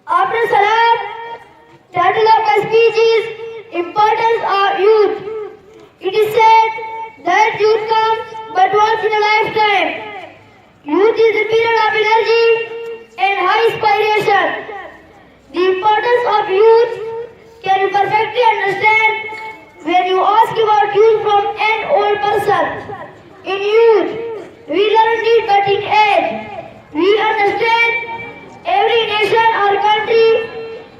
After salam, title of my speech is Importance of Youth. It is said that youth comes but once in a lifetime. Youth is a period of energy and high inspiration. The importance of youth can you perfectly understand when you ask about youth from an old person. In youth, we learn it, but in age, we understand every nation or country,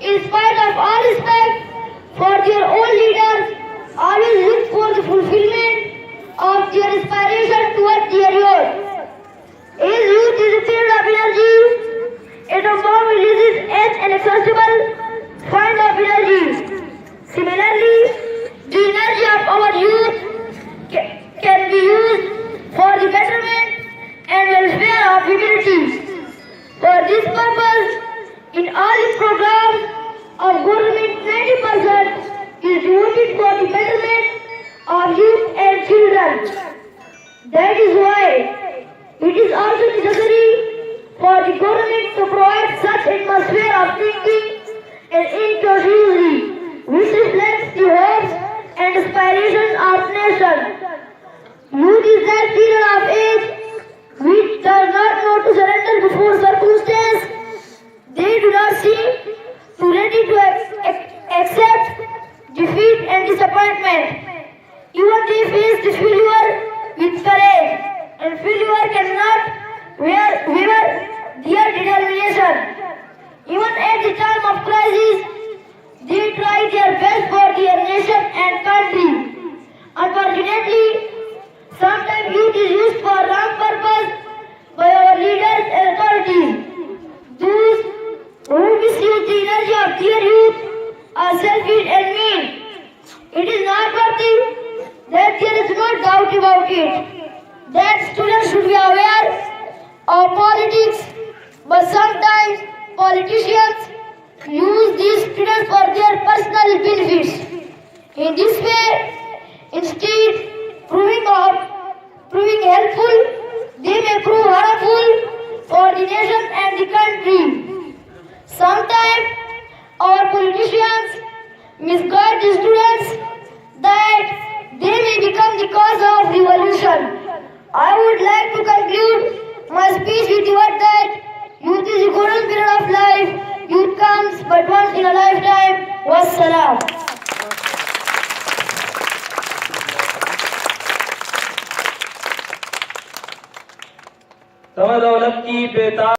in spite of all respect for their own leaders, always look for the fulfillment of their aspiration towards their youth. As youth is a period of energy, atom bomb releases an inexhaustible fund of energy. Similarly, the energy of our youth can be used for the betterment and welfare of humanity. For this purpose, in all the programs of government, 90% is devoted for the betterment of youth and children. That is why it is also necessary for the government to provide such atmosphere of thinking and inclusivity which reflects the hopes and aspirations of nation. Youth is that period of age which does not know to surrender before circumstance. They do not seem to ready to accept defeat and disappointment. Even they face the failure with courage, and failure cannot waver their determination. Even at the time of crisis, they try their best for their nation and country. Unfortunately, sometimes youth is used for wrong purpose by our leaders and authorities. Those who misuse the energy of their youth are selfish and mean. It is not worthy that there is no doubt about it, that students should be aware of politics, but sometimes politicians use these students for their personal benefits. In this way, instead proving helpful, they may prove harmful for the nation and the country. Sometimes our politicians misguide the students that they may become the cause of revolution. I would like to conclude my speech with the word that youth is a golden period of life. Youth comes but once in a lifetime. Wassalam. दौलत की बेता